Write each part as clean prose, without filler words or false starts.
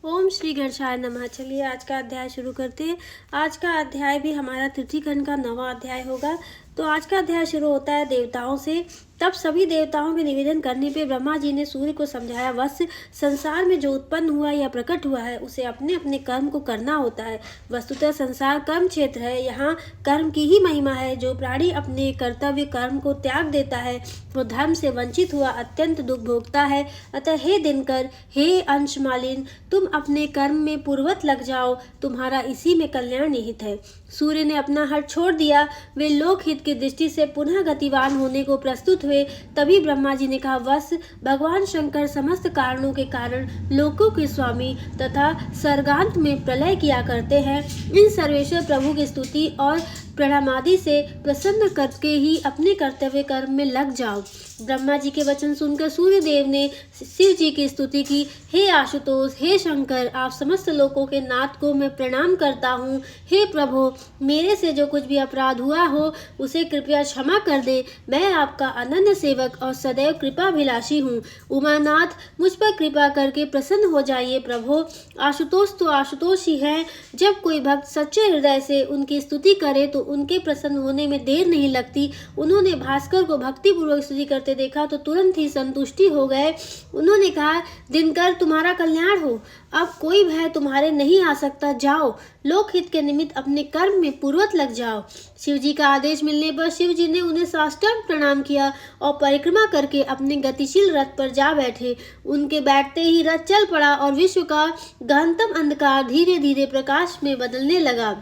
ओम श्री गणेशाय नमः। चलिए आज का अध्याय शुरू करते हैं। आज का अध्याय भी हमारा तृतीय खंड का 9वां अध्याय होगा। तो आज का अध्याय शुरू होता है देवताओं से। तब सभी देवताओं के निवेदन करने पे ब्रह्मा जी ने सूर्य को समझाया, वत्स, संसार में जो उत्पन्न हुआ या प्रकट हुआ है उसे अपने अपने कर्म को करना होता है। वस्तुतः संसार कर्म क्षेत्र है, यहाँ कर्म की ही महिमा है। जो प्राणी अपने कर्तव्य कर्म को त्याग देता है वो धर्म से वंचित हुआ अत्यंत दुख भोगता है। अतः हे दिनकर, हे अंशमालिन, तुम अपने कर्म में पूर्वत लग जाओ, तुम्हारा इसी में कल्याण निहित है। सूर्य ने अपना हठ छोड़ दिया। वे लोकहित की दृष्टि से पुनः गतिवान होने को प्रस्तुत हुए। तभी ब्रह्मा जी ने कहा, वत्स, भगवान शंकर समस्त कारणों के कारण लोकों के स्वामी तथा सर्गांत में प्रलय किया करते हैं। इन सर्वेश्वर प्रभु की स्तुति और प्रणामादि से प्रसन्न करके ही अपने कर्तव्य कर्म में लग जाओ। ब्रह्मा जी के वचन सुनकर सूर्य देव ने शिव जी की स्तुति की। हे आशुतोष, हे शंकर, आप समस्त लोकों के नाथ को मैं प्रणाम करता हूँ। हे प्रभु, मेरे से जो कुछ भी अपराध हुआ हो उसे कृपया क्षमा कर दे। मैं आपका अनन्य सेवक और सदैव कृपाभिलाषी हूँ। उमानाथ, मुझ पर कृपा करके प्रसन्न हो जाइए प्रभु। आशुतोष तो आशुतोष ही है। जब कोई भक्त सच्चे हृदय से उनकी स्तुति करे तो उनके प्रसन्न होने में देर नहीं लगती। उन्होंने भास्कर को भक्तिपूर्वक स्तुति करते देखा तो तुरंत ही संतुष्टि हो गए। उन्होंने कहा, दिनकर, तुम्हारा कल्याण हो। अब कोई भय तुम्हारे नहीं आ सकता। जाओ, लोकहित के निमित्त अपने कर्म में पूर्वत लग जाओ। शिव जी का आदेश मिलने पर शिव जी ने उन्हें साष्टांग प्रणाम किया और परिक्रमा करके अपने गतिशील रथ पर जा बैठे। उनके बैठते ही रथ चल पड़ा और विश्व का गहनतम अंधकार धीरे धीरे प्रकाश में बदलने लगा।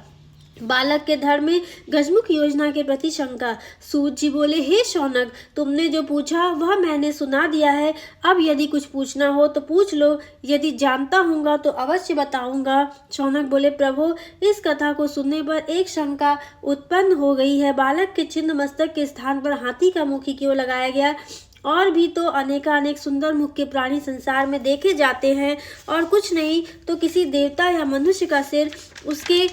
बालक के धर्म में गजमुख योजना के प्रति शंका। सूत जी बोले, हे शौनक, तुमने जो पूछा वह मैंने सुना दिया है। अब यदि कुछ पूछना हो तो पूछ लो, यदि जानता हूँगा तो अवश्य बताऊंगा। शौनक बोले, प्रभु, इस कथा को सुनने पर एक शंका उत्पन्न हो गई है। बालक के छिन्न मस्तक के स्थान पर हाथी का मुख ही क्यों लगाया गया? और भी तो अनेकानेक सुंदर मुख के प्राणी संसार में देखे जाते हैं, और कुछ नहीं तो किसी देवता या मनुष्य का सिर उसके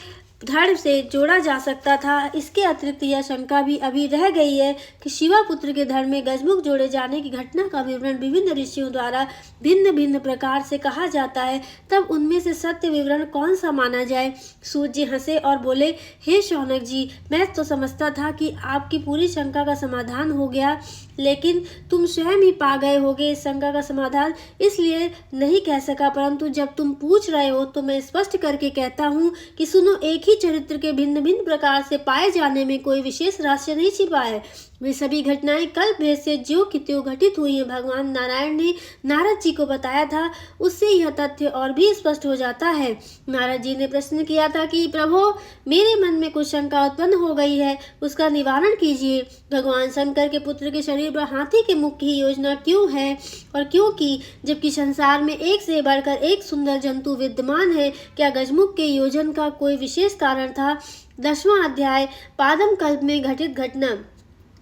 धड़ से जोड़ा जा सकता था। इसके अतिरिक्त यह शंका भी अभी रह गई है कि शिवा पुत्र के धड़ में गजमुख जोड़े जाने की घटना का विवरण विभिन्न ऋषियों द्वारा भिन्न भिन्न प्रकार से कहा जाता है। तब उनमें से सत्य विवरण कौन सा माना जाए? सूत जी हंसे और बोले, हे शौनक जी, मैं तो समझता था कि आपकी पूरी शंका का समाधान हो गया, लेकिन तुम स्वयं ही पा गए होगे इस शंका का समाधान, इसलिए नहीं कह सका। परंतु जब तुम पूछ रहे हो तो मैं स्पष्ट करके कहता हूँ कि सुनो, एक ही चरित्र के भिन्न भिन्न प्रकार से पाए जाने में कोई विशेष रहस्य नहीं छिपा है। वे सभी घटनाएं कल्प भेद से ज्यों की त्यों घटित हुई हैं। भगवान नारायण ने नारद जी को बताया था, उससे यह तथ्य और भी स्पष्ट हो जाता है। नारद जी ने प्रश्न किया था कि प्रभु, मेरे मन में कुछ शंका उत्पन्न हो गई है, उसका निवारण कीजिए। भगवान शंकर के पुत्र के शरीर पर हाथी के मुख की योजना क्यों है और क्यों की, जबकि संसार में एक से बढ़कर एक सुंदर जंतु विद्यमान है? क्या गजमुख के योजन का कोई विशेष कारण था? 10वां अध्याय, पादम कल्प में घटित घटना।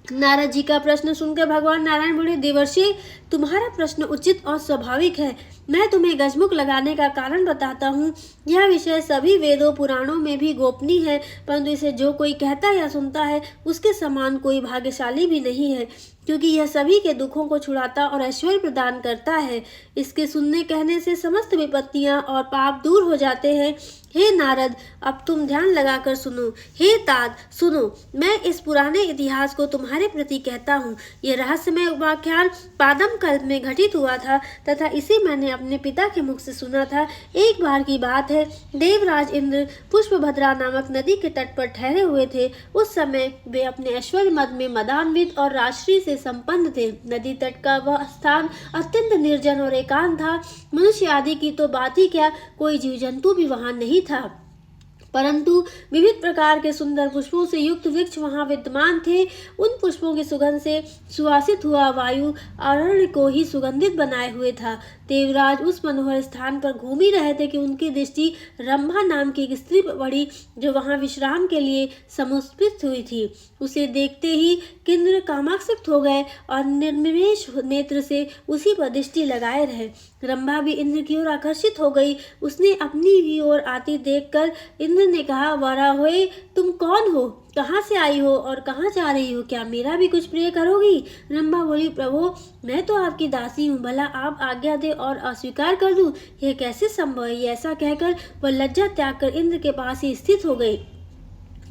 नारद जी का प्रश्न सुनकर भगवान नारायण बोले, देवर्षि, तुम्हारा प्रश्न उचित और स्वाभाविक है। मैं तुम्हें गजमुख लगाने का कारण बताता हूँ। यह विषय सभी वेदों पुराणों में भी गोपनीय है, परंतु इसे जो कोई कहता या सुनता है उसके समान कोई भाग्यशाली भी नहीं है, क्योंकि यह सभी के दुखों को छुड़ाता और ऐश्वर्य प्रदान करता है। इसके सुनने कहने से समस्त विपत्तियां और पाप दूर हो जाते हैं। हे नारद, अब तुम ध्यान लगाकर सुनो। हे तात, सुनो, मैं इस पुराने इतिहास को तुम्हारे प्रति कहता हूँ। यह रहस्यमय उपाख्यान पादम कल्प में घटित हुआ था तथा इसे मैंने अपने पिता के मुख से सुना था। एक बार की बात है, देवराज इंद्र पुष्पभद्रा नामक नदी के तट पर ठहरे हुए थे। उस समय वे अपने ऐश्वर्य मद में मदान्वित और राजश्री से संपन्न थे। नदी तट का वह स्थान अत्यंत निर्जन और एकांत था। मनुष्य आदि की तो बात ही क्या, कोई जीव जंतु भी वहां नहीं था, परंतु विविध प्रकार के सुंदर पुष्पों से युक्त वृक्ष वहां विद्यमान थे। उन पुष्पों की सुगंध से सुवासित हुआ वायु अरण्य को ही सुगंधित बनाए हुए था। देवराज उस मनोहर स्थान पर घूम ही रहे थे कि उनकी दृष्टि रंभा नाम की एक स्त्री पर पड़ी, जो वहां विश्राम के लिए समुपस्थित हुई थी। उसे देखते ही किन्नर कामासक्त हो गए और निर्निमेष नेत्र से उसी पर दृष्टि लगाए रहे। रंभा भी इंद्र की ओर आकर्षित हो गई। उसने अपनी ही ओर आती देखकर इंद्र इंद्र ने कहा, वराहोए तुम कौन हो, कहाँ से आई हो और कहाँ जा रही हो, क्या मेरा भी कुछ प्रिय करोगी? रंभा बोली, प्रभु मैं तो आपकी दासी हूँ, भला आप आज्ञा दे और अस्वीकार कर दूं, यह कैसे संभव है? ऐसा कहकर वह लज्जा त्याग कर इंद्र के पास ही स्थित हो गई।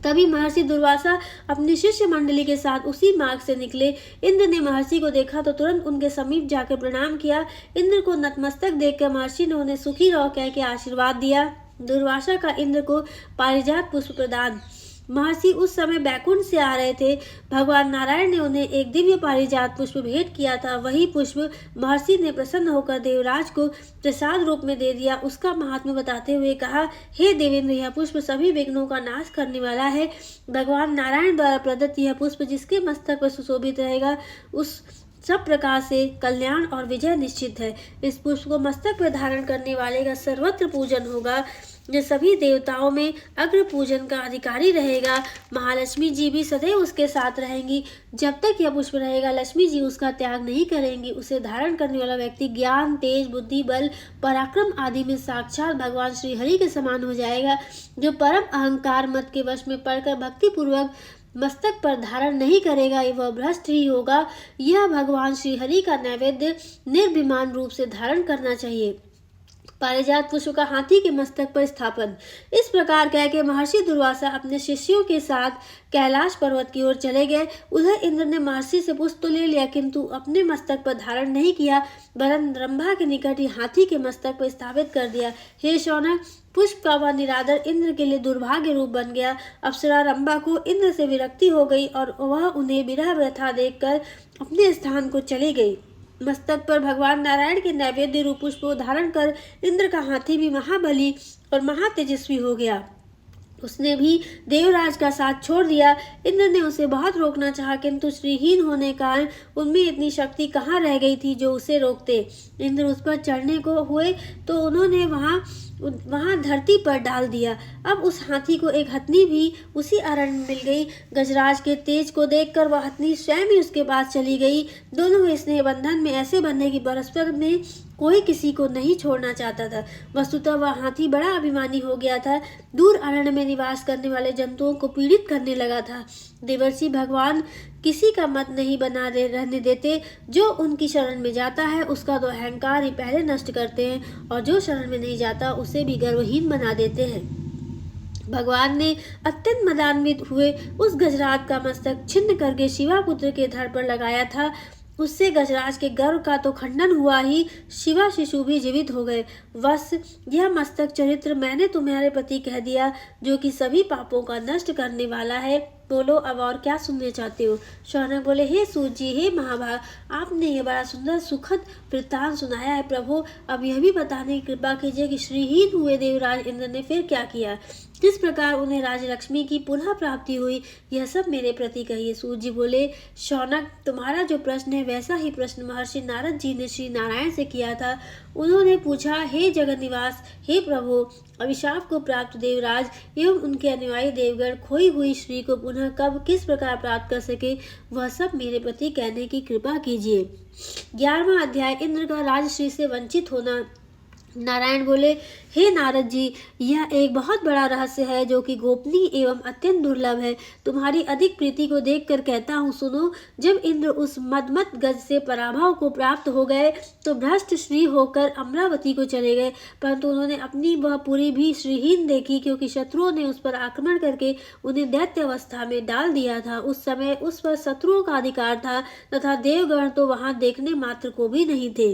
तभी महर्षि दुर्वासा अपनी शिष्य मंडली के साथ उसी मार्ग से निकले। इंद्र ने महर्षि को देखा तो तुरंत उनके समीप जाकर प्रणाम किया। इंद्र को नतमस्तक देखकर महर्षि ने उन्हें सुखी रहो कह के आशीर्वाद दिया। दुर्वासा का इंद्र को पारिजात पुष्प प्रदान। महर्षि उस समय बैकुंठ से आ रहे थे। भगवान नारायण ने उन्हें एक दिव्य पारिजात पुष्प भेंट किया था। वही पुष्प महर्षि ने प्रसन्न होकर देवराज को प्रसाद रूप में दे दिया। उसका महात्म्य बताते हुए कहा, हे देवेंद्र, यह पुष्प सभी विघ्नों का नाश करने वाला है। भगवान नारायण द्वारा प्रदत्त यह पुष्प जिसके मस्तक पर सुशोभित रहेगा, उस सब प्रकार से कल्याण और विजय निश्चित है। इस पुष्प को मस्तक पर धारण करने वाले का सर्वत्र पूजन होगा, जो सभी देवताओं में अग्र पूजन का अधिकारी रहेगा। महालक्ष्मी जी भी सदैव उसके साथ रहेंगी। जब तक यह पुष्प रहेगा, लक्ष्मी जी उसका त्याग नहीं करेंगी। उसे धारण करने वाला व्यक्ति ज्ञान, तेज, बुद्धि, बल, पराक्रम आदि में साक्षात भगवान श्री हरि के समान हो जाएगा। जो परम अहंकार मत के वश में पड़कर भक्ति पूर्वक मस्तक पर धारण नहीं करेगा, वह भ्रष्ट ही होगा। यह भगवान श्री हरि का नैवेद्य निर्विमान रूप से धारण करना चाहिए। पारिजात पुष्प का हाथी के मस्तक पर स्थापन। इस प्रकार कह के महर्षि दुर्वासा अपने शिष्यों के साथ कैलाश पर्वत की ओर चले गए। उधर इंद्र ने महर्षि से पुष्प तो ले लिया, किंतु अपने मस्तक पर धारण नहीं किया, वरन रंभा के निकट ही हाथी के मस्तक पर स्थापित कर दिया। हे शौनक, पुष्प का वह निरादर इंद्र के लिए दुर्भाग्य रूप बन गया। अप्सरा रंभा को इंद्र से विरक्ति हो गई और वह उन्हें विरह व्यथा देखकर अपने स्थान को चली गई। मस्तक पर भगवान नारायण के नैवेद्य रूप पुष्प को धारण कर इंद्र का हाथी भी महाबली और महातेजस्वी हो गया। उसने भी देवराज का साथ छोड़ दिया। इंद्र ने उसे बहुत रोकना चाहा, किंतु श्रीहीन होने कारण उनमें इतनी शक्ति कहाँ रह गई थी जो उसे रोकते। इंद्र उस पर चढ़ने को हुए तो उन्होंने वहां धरती पर डाल दिया। अब उस हाथी को एक हथनी भी उसी अरण्य में मिल गई। गजराज के तेज को देखकर वह हथनी स्वयं ही उसके पास चली गई। दोनों स्नेह बंधन में ऐसे बंधे कि परस्पर में कोई किसी को नहीं छोड़ना चाहता था। वस्तुतः वह हाथी बड़ा अभिमानी हो गया था। दूर अरण्य में निवास करने वाले जंतुओं को पीड़ित करने लगा था। देवर्षि भगवान किसी का मत नहीं रहने देते। जो उनकी शरण में जाता है उसका तो अहंकार ही पहले नष्ट करते हैं, और जो शरण में नहीं जाता उसे भी गर्वहीन बना देते हैं। भगवान ने अत्यंत मदान्वित हुए उस गजराज का मस्तक छिन्न करके शिवापुत्र के धड़ पर लगाया था। उससे गजराज के गर्व का तो खंडन हुआ ही, शिवा शिशु भी जीवित हो गए। बस यह मस्तक चरित्र मैंने तुम्हारे प्रति कह दिया, जो कि सभी पापों का नष्ट करने वाला है। बोलो, अब और क्या सुनने चाहते हो? शौनक बोले, हे सूत जी, हे महाभाग, आपने ये बड़ा सुंदर सुखद वृत्तांत सुनाया है। प्रभु, अब यह भी बताने की कृपा कीजिए कि श्रीहीन हुए देवराज इंद्र ने फिर क्या किया, किस प्रकार उन्हें राजलक्ष्मी की पुनः प्राप्ति हुई, यह सब मेरे प्रति कहिए। सूत जी बोले, शौनक, तुम्हारा जो प्रश्न है वैसा ही प्रश्न महर्षि नारद जी ने श्री नारायण से किया था। उन्होंने पूछा, हे जगत निवास, हे प्रभु, अभिशाप को प्राप्त देवराज एवं उनके अनुयायी देवगण खोई हुई श्री को पुनः कब किस प्रकार प्राप्त कर सके, वह सब मेरे प्रति कहने की कृपा कीजिए। 11वां अध्याय, इंद्र का राजश्री से वंचित होना। नारायण बोले, हे नारद जी, यह एक बहुत बड़ा रहस्य है जो कि गोपनीय एवं अत्यंत दुर्लभ है। तुम्हारी अधिक प्रीति को देखकर कहता हूँ, सुनो। जब इंद्र उस मदमत गज से पराभव को प्राप्त हो गए तो भ्रष्ट श्री होकर अमरावती को चले गए, परंतु उन्होंने अपनी वह पुरी भी श्रीहीन देखी, क्योंकि शत्रुओं ने उस पर आक्रमण करके उन्हें दैत्य अवस्था में डाल दिया था। उस समय उस पर शत्रुओं का अधिकार था तथा देवगण तो वहां देखने मात्र को भी नहीं थे।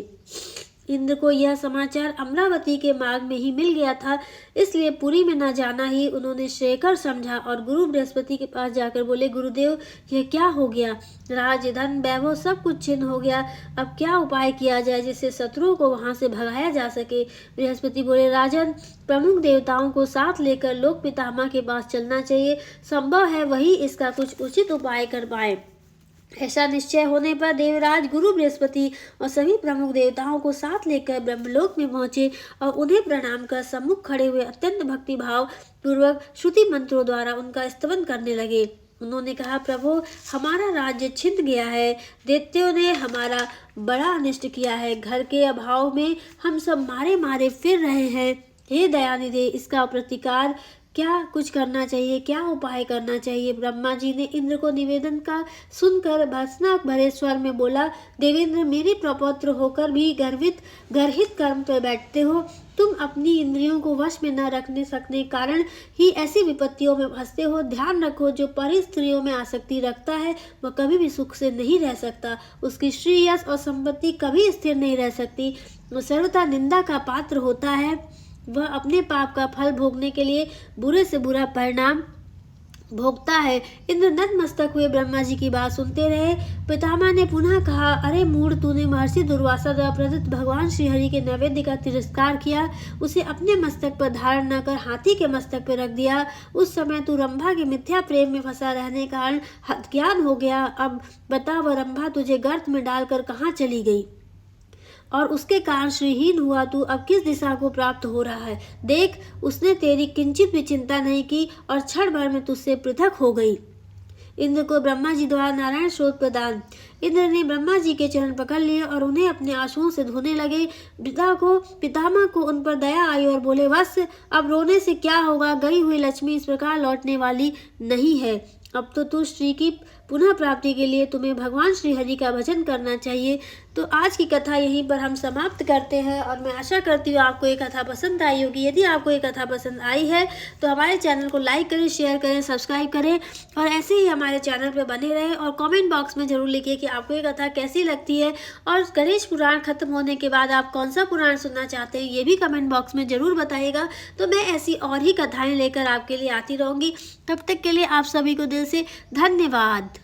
इंद्र को यह समाचार अमरावती के मार्ग में ही मिल गया था, इसलिए पुरी में न जाना ही उन्होंने श्रेयकर समझा और गुरु बृहस्पति के पास जाकर बोले, गुरुदेव, यह क्या हो गया? राज, धन, वैभव सब कुछ छिन्न हो गया। अब क्या उपाय किया जाए जिससे शत्रुओं को वहां से भगाया जा सके? बृहस्पति बोले, राजन, प्रमुख देवताओं को साथ लेकर लोक पितामह के पास चलना चाहिए। संभव है वही इसका कुछ उचित उपाय कर पाए। ऐसा निश्चय होने पर देवराज गुरु बृहस्पति और सभी प्रमुख देवताओं को साथ लेकर ब्रह्मलोक में पहुंचे और उन्हें प्रणाम कर सम्मुख खड़े हुए अत्यंत भक्ति भाव पूर्वक श्रुति मंत्रों द्वारा उनका स्तवन करने लगे। उन्होंने कहा, प्रभु, हमारा राज्य छिन गया है। दैत्यों ने हमारा बड़ा अनिष्ट किया है। घर के अभाव में हम सब मारे मारे फिर रहे हैं। हे दयानिधे, इसका प्रतिकार क्या कुछ करना चाहिए, क्या उपाय करना चाहिए। ब्रह्मा जी ने इंद्र को निवेदन का सुनकर भर्त्सना भरे स्वर में बोला, देवेंद्र, मेरे प्रपौत्र होकर भी गर्हित कर्म पर बैठते हो। तुम अपनी इंद्रियों को वश में न रखने सकने कारण ही ऐसी विपत्तियों में फंसते हो। ध्यान रखो, जो परी स्त्रियों में आसक्ति रखता है वह कभी भी सुख से नहीं रह सकता। उसकी श्री, यश और संपत्ति कभी स्थिर नहीं रह सकती। वह सर्वथा निंदा का पात्र होता है। वह अपने पाप का फल भोगने के लिए बुरे से बुरा परिणाम भोगता है। इंद्र नतमस्तक हुए ब्रह्मा जी की बात सुनते रहे। पितामह ने पुनः कहा, अरे मूढ़, तूने महर्षि दुर्वासा द्वारा प्रदत्त भगवान श्रीहरि के नैवेद्य का तिरस्कार किया, उसे अपने मस्तक पर धारण न कर हाथी के मस्तक पर रख दिया। उस समय तू रंभा के मिथ्या प्रेम में फंसा रहने के कारण हतज्ञान हो गया। अब बता, वह रंभा तुझे गर्त में डालकर कहाँ चली गई और उसके कारण श्रीहीन हुआ तू अब किस दिशा को प्राप्त हो रहा है। देख, उसने तेरी किंचित भी चिंता नहीं की और क्षण भर में तुझसे पृथक हो गई। इंद्र को ब्रह्मा जी द्वारा नारायण स्रोत प्रदान। इंद्र ने ब्रह्मा जी के चरण पकड़ लिए और उन्हें अपने आंसुओं से धोने लगे। पितामह को उन पर दया आई और बोले, वत्स, अब रोने से क्या होगा। गई हुई लक्ष्मी इस प्रकार लौटने वाली नहीं है। अब तो तू श्री की पुनः प्राप्ति के लिए तुम्हें भगवान श्री हरि का भजन करना चाहिए। तो आज की कथा यहीं पर हम समाप्त करते हैं और मैं आशा करती हूँ आपको ये कथा पसंद आई होगी। यदि आपको ये कथा पसंद आई है तो हमारे चैनल को लाइक करें, शेयर करें, सब्सक्राइब करें और ऐसे ही हमारे चैनल पर बने रहें। और कमेंट बॉक्स में जरूर लिखिए कि आपको ये कथा कैसी लगती है और गणेश पुराण खत्म होने के बाद आप कौन सा पुराण सुनना चाहते हैं, ये भी कमेंट बॉक्स में जरूर बताइएगा। तो मैं ऐसी और ही कथाएँ लेकर आपके लिए आती रहूँगी। तब तक के लिए आप सभी को दिल से धन्यवाद।